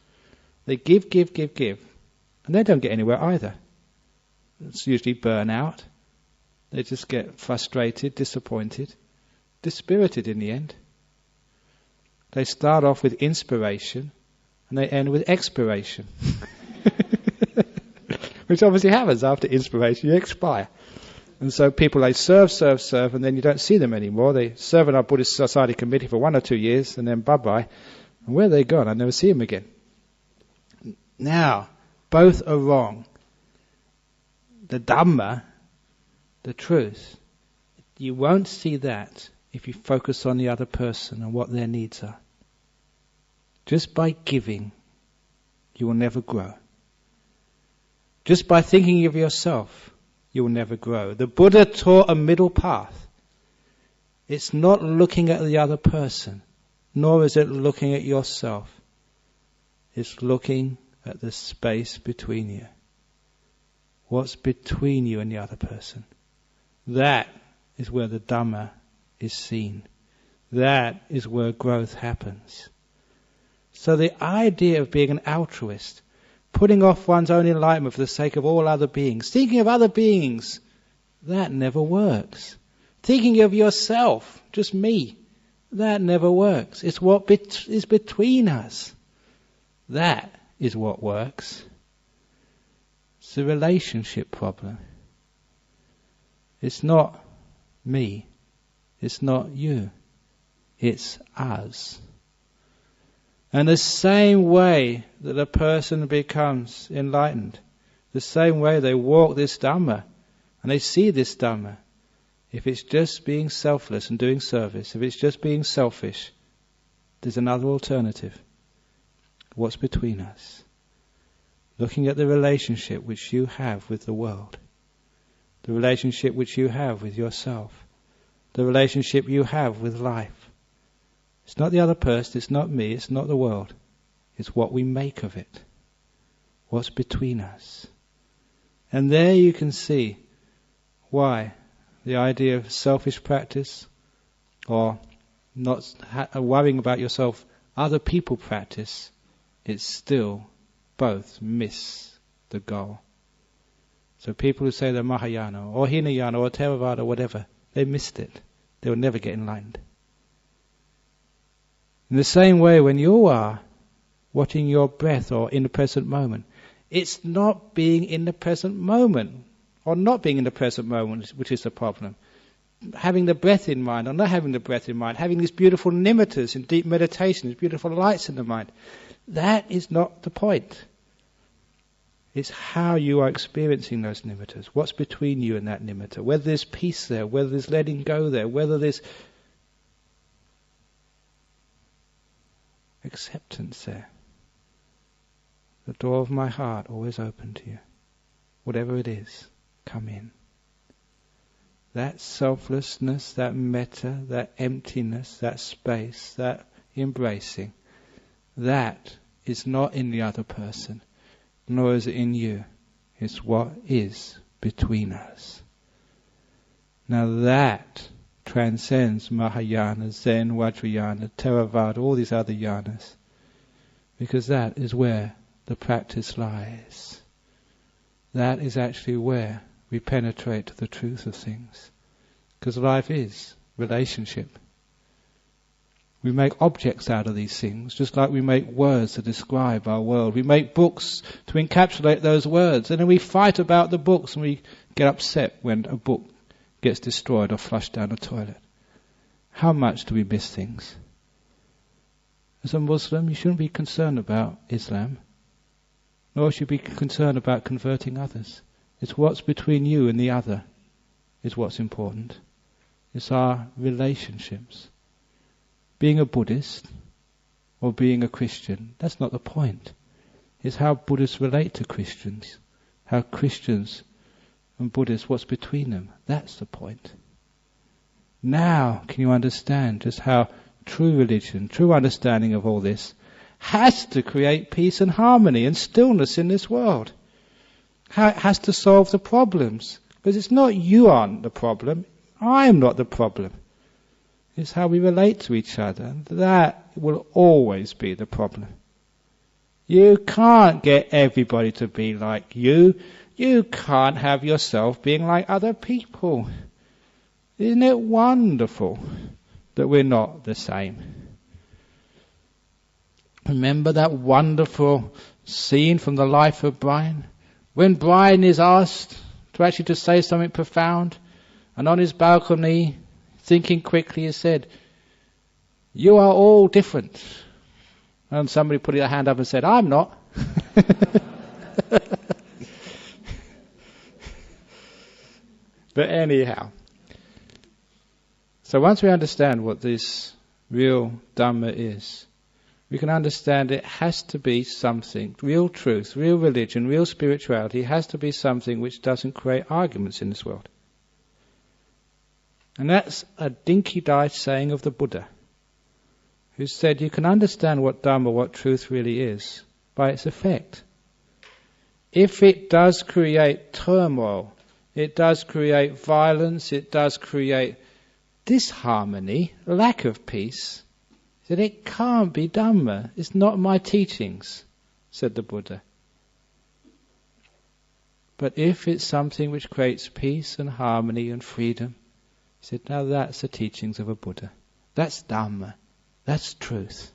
S1: They give, and they don't get anywhere either. It's usually burnout. They just get frustrated, disappointed, dispirited in the end. They start off with inspiration and they end with expiration. Which obviously happens after inspiration, you expire. And so people, they serve, and then you don't see them anymore. They serve in our Buddhist Society committee for 1 or 2 years, and then bye-bye. And where are they gone? I never see them again. Now, both are wrong. The Dhamma, the truth, you won't see that if you focus on the other person and what their needs are. Just by giving, you will never grow. Just by thinking of yourself, you will never grow. The Buddha taught a middle path. It's not looking at the other person, nor is it looking at yourself. It's looking at the space between you. What's between you and the other person? That is where the Dhamma is seen. That is where growth happens. So the idea of being an altruist, putting off one's own enlightenment for the sake of all other beings, thinking of other beings, that never works. Thinking of yourself, just me, that never works. It's what is between us. That is what works. It's a relationship problem. It's not me. It's not you. It's us. And the same way that a person becomes enlightened, the same way they walk this Dhamma, and they see this Dhamma, if it's just being selfless and doing service, if it's just being selfish, there's another alternative. What's between us? Looking at the relationship which you have with the world, the relationship which you have with yourself, the relationship you have with life. It's not the other person, it's not me, it's not the world. It's what we make of it. What's between us. And there you can see why the idea of selfish practice or not worrying about yourself, other people practice, it's still both miss the goal. So people who say they're Hahayana or Hinayana or Theravada or whatever, they missed it. They will never get enlightened. In the same way, when you are watching your breath or in the present moment, it's not being in the present moment or not being in the present moment which is the problem. Having the breath in mind or not having the breath in mind, having these beautiful nimittas in deep meditation, these beautiful lights in the mind, that is not the point. It's how you are experiencing those nimittas. What's between you and that nimitta? Whether there's peace there, whether there's letting go there, whether there's acceptance there. The door of my heart always open to you. Whatever it is, come in. That selflessness, that metta, that emptiness, that space, that embracing, that is not in the other person, nor is it in you. It's what is between us. Now that transcends Mahayana, Zen, Vajrayana, Theravada, all these other yanas, because that is where the practice lies. That is actually where we penetrate to the truth of things. Because life is relationship. We make objects out of these things, just like we make words to describe our world. We make books to encapsulate those words, and then we fight about the books and we get upset when a book gets destroyed or flushed down a toilet. How much do we miss things? As a Muslim, you shouldn't be concerned about Islam, nor should you be concerned about converting others. It's what's between you and the other is what's important. It's our relationships. Being a Buddhist or being a Christian, that's not the point. It's how Buddhists relate to Christians. How Christians and Buddhists, what's between them. That's the point. Now can you understand just how true religion, true understanding of all this has to create peace and harmony and stillness in this world. How it has to solve the problems. Because it's not you aren't the problem, I am not the problem. It's how we relate to each other. That will always be the problem. You can't get everybody to be like you. You can't have yourself being like other people. Isn't it wonderful that we're not the same? Remember that wonderful scene from the life of Brian? When Brian is asked to say something profound, and on his balcony, thinking quickly, he said, "You are all different." And somebody put their hand up and said, "I'm not." But anyhow, so once we understand what this real Dhamma is, we can understand it has to be something, real truth, real religion, real spirituality has to be something which doesn't create arguments in this world. And that's a dinky-dice saying of the Buddha, who said you can understand what Dhamma, what truth really is, by its effect. If it does create turmoil, it does create violence, it does create disharmony, lack of peace, then it can't be Dhamma. It's not my teachings, said the Buddha. But if it's something which creates peace and harmony and freedom, he said, now that's the teachings of a Buddha. That's Dhamma. That's truth.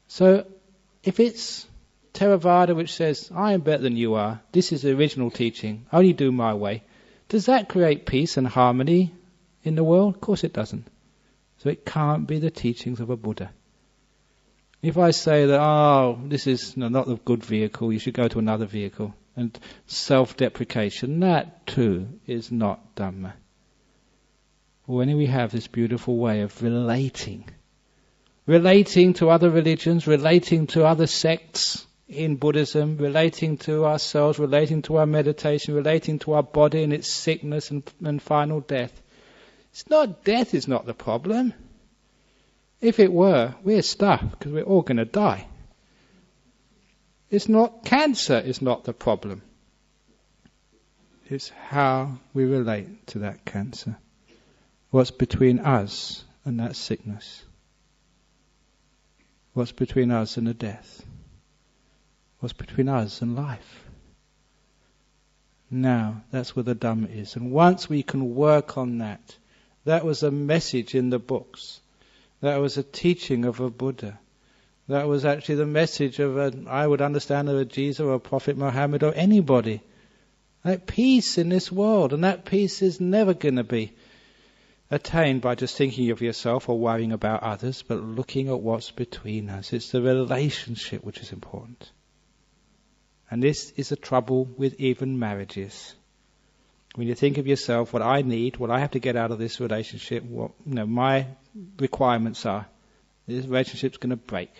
S1: So, if it's Theravada which says, I am better than you are, this is the original teaching, only do my way, does that create peace and harmony in the world? Of course it doesn't. So it can't be the teachings of a Buddha. If I say that, this is not the good vehicle, you should go to another vehicle, and self-deprecation, that too is not Dhamma. When we have this beautiful way of relating to other religions, relating to other sects in Buddhism, relating to ourselves, relating to our meditation, relating to our body and its sickness and final death. It's not death is not the problem. If it were, we're stuck because we're all going to die. It's not cancer is not the problem. It's how we relate to that cancer. What's between us and that sickness? What's between us and the death? What's between us and life? Now, that's where the Dhamma is. And once we can work on that, that was a message in the books. That was a teaching of a Buddha. That was actually the message of I would understand, of a Jesus or a Prophet Muhammad or anybody. That peace in this world, and that peace is never going to be attained by just thinking of yourself or worrying about others, but looking at what's between us. It's the relationship which is important. And this is the trouble with even marriages. When you think of yourself, what I need, what I have to get out of this relationship, what my requirements are, this relationship's going to break.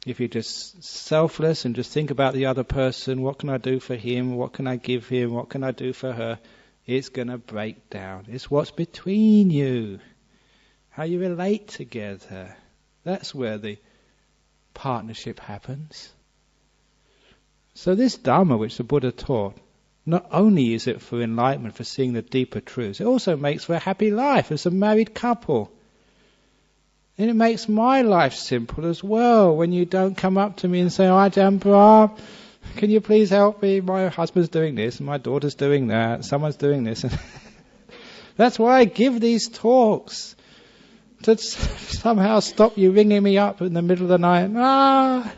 S1: If you're just selfless and just think about the other person, what can I do for him, what can I give him, what can I do for her, it's going to break down. It's what's between you, how you relate together. That's where the partnership happens. So this Dhamma which the Buddha taught, not only is it for enlightenment, for seeing the deeper truths, it also makes for a happy life as a married couple. And it makes my life simple as well, when you don't come up to me and say, Ajahn Brahm, can you please help me? My husband's doing this, and my daughter's doing that, someone's doing this. That's why I give these talks, to somehow stop you ringing me up in the middle of the night.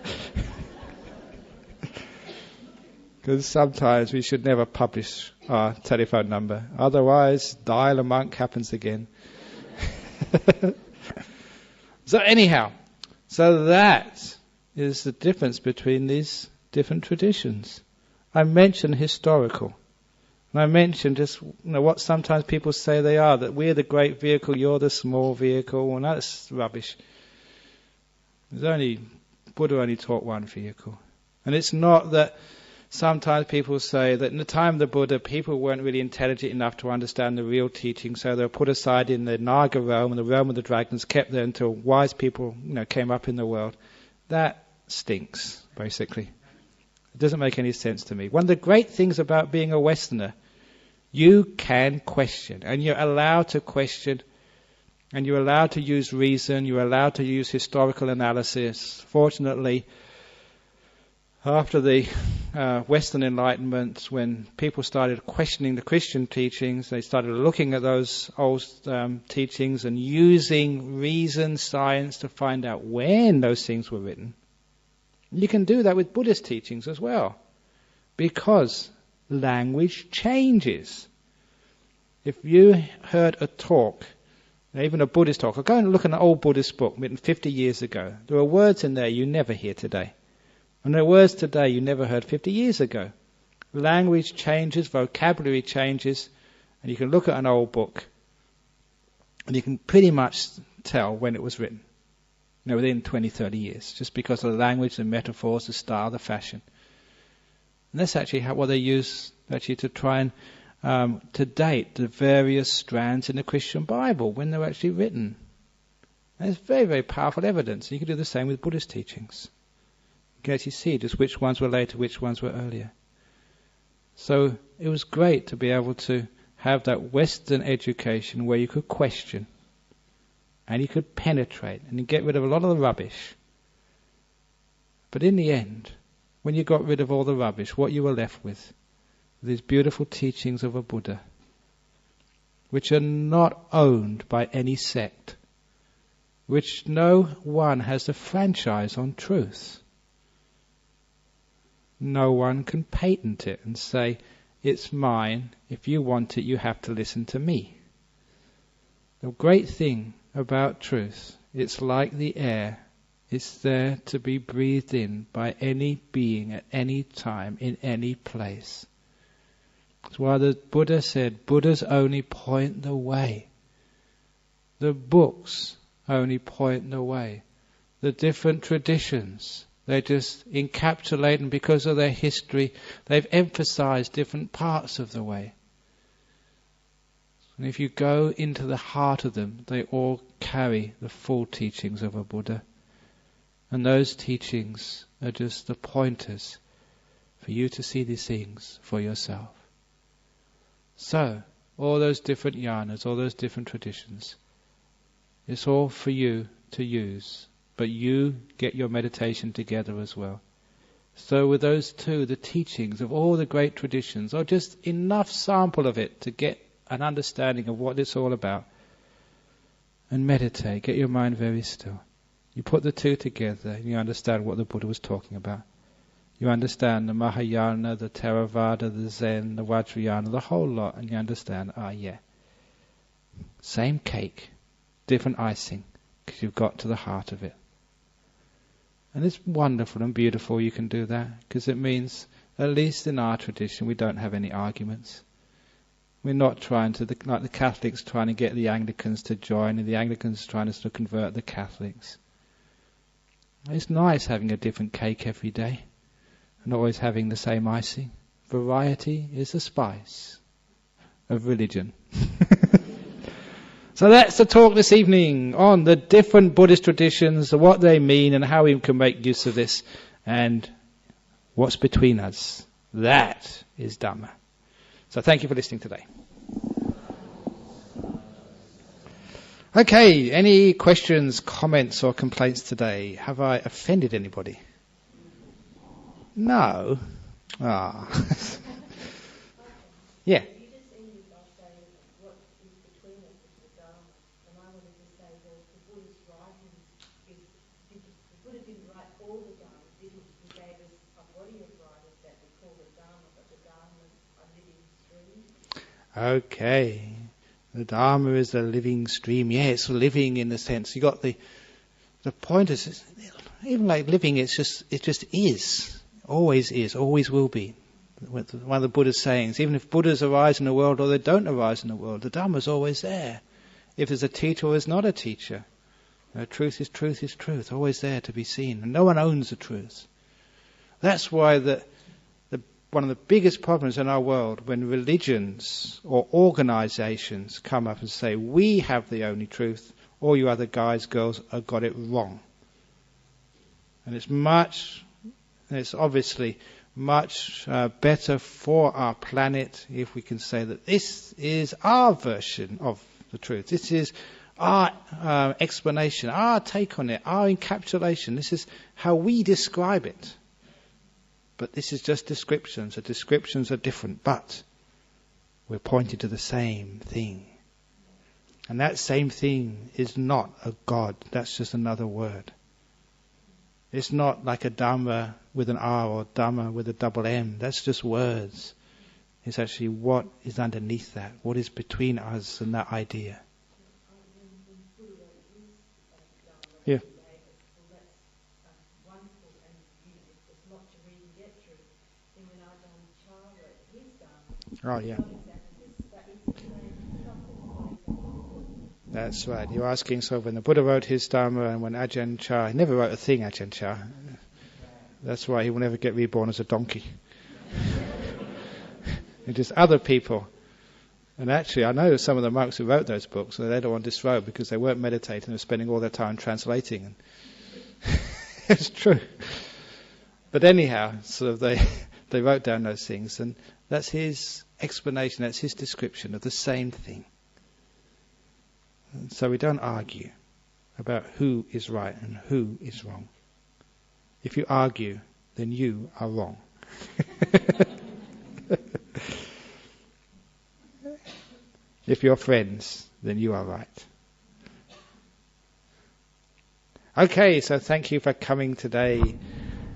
S1: Because sometimes we should never publish our telephone number. Otherwise, dial a monk happens again. So anyhow, so that is the difference between these different traditions. I mentioned historical. And I mentioned just what sometimes people say they are, that we're the great vehicle, you're the small vehicle, and that's rubbish. Buddha only taught one vehicle. And it's not that sometimes people say that in the time of the Buddha, people weren't really intelligent enough to understand the real teaching, so they were put aside in the Naga realm, and the realm of the dragons, kept there until wise people came up in the world. That stinks, basically. It doesn't make any sense to me. One of the great things about being a Westerner, you can question, and you're allowed to question, and you're allowed to use reason, you're allowed to use historical analysis. Fortunately, after the Western Enlightenment, when people started questioning the Christian teachings, they started looking at those old teachings and using reason, science to find out when those things were written. You can do that with Buddhist teachings as well, because language changes. If you heard a talk, even a Buddhist talk, or go and look at an old Buddhist book written 50 years ago, there are words in there you never hear today. And there are words today you never heard 50 years ago. Language changes, vocabulary changes, and you can look at an old book and you can pretty much tell when it was written, within 20, 30 years, just because of the language, the metaphors, the style, the fashion. And that's actually what they use actually to try and to date the various strands in the Christian Bible when they were actually written. And it's very, very powerful evidence. And you can do the same with Buddhist teachings. You can actually see just which ones were later, which ones were earlier. So it was great to be able to have that Western education where you could question and you could penetrate and you get rid of a lot of the rubbish. But in the end, when you got rid of all the rubbish, what you were left with these beautiful teachings of a Buddha, which are not owned by any sect, which no one has a franchise on truth. No one can patent it and say, it's mine, if you want it, you have to listen to me. The great thing about truth, it's like the air. It's there to be breathed in by any being at any time, in any place. That's why the Buddha said, Buddhas only point the way. The books only point the way. The different traditions, they just encapsulate, and because of their history, they've emphasized different parts of the way. And if you go into the heart of them, they all carry the full teachings of a Buddha. And those teachings are just the pointers for you to see these things for yourself. So, all those different yanas, all those different traditions, it's all for you to use. But you get your meditation together as well. So with those two, the teachings of all the great traditions, or just enough sample of it to get an understanding of what it's all about. And meditate, get your mind very still. You put the two together and you understand what the Buddha was talking about. You understand the Hahayana, the Theravada, the Zen, the Vajrayana, the whole lot, and you understand, same cake, different icing, because you've got to the heart of it. And it's wonderful and beautiful you can do that, because it means, at least in our tradition, we don't have any arguments. We're not trying to, like the Catholics trying to get the Anglicans to join, and the Anglicans trying to convert the Catholics. It's nice having a different cake every day, and always having the same icing. Variety is the spice of religion. So that's the talk this evening on the different Buddhist traditions, what they mean and how we can make use of this, and what's between us. That is Dhamma. So thank you for listening today. Okay, any questions, comments or complaints today? Have I offended anybody? No? Ah. Yeah. Okay. The Dharma is a living stream. Yeah, it's living in the sense. You got the point is, even like living, it just is. Always will be. One of the Buddha's sayings, even if Buddhas arise in the world or they don't arise in the world, the Dharma is always there. If there's a teacher or there's not a teacher, truth is truth, always there to be seen. And no one owns the truth. That's why one of the biggest problems in our world, when religions or organizations come up and say, we have the only truth, all you other guys, girls have got it wrong. And it's obviously much better for our planet if we can say that this is our version of the truth. This is our explanation, our take on it, our encapsulation. This is how we describe it. But this is just descriptions. The descriptions are different, but we're pointing to the same thing. And that same thing is not a God. That's just another word. It's not like a Dhamma with an R or Dhamma with a double M. That's just words. It's actually what is underneath that, what is between us and that idea. Yeah. Oh, yeah. That's right. You're asking, so when the Buddha wrote his Dhamma and when Ajahn Chah, he never wrote a thing, Ajahn Chah. That's why he will never get reborn as a donkey. It's just other people. And actually, I know some of the monks who wrote those books, so they don't want to disrobe because they weren't meditating, they were spending all their time translating. And it's true. But anyhow, sort of they wrote down those things, and that's his explanation, that's his description of the same thing. And so we don't argue about who is right and who is wrong. If you argue, then you are wrong. If you're friends, then you are right. Okay, so thank you for coming today.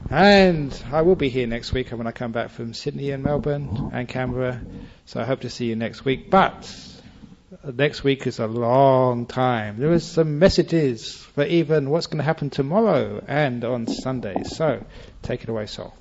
S1: And I will be here next week when I come back from Sydney and Melbourne and Canberra. So I hope to see you next week. But next week is a long time. There are some messages for even what's going to happen tomorrow and on Sunday. So take it away, Sol.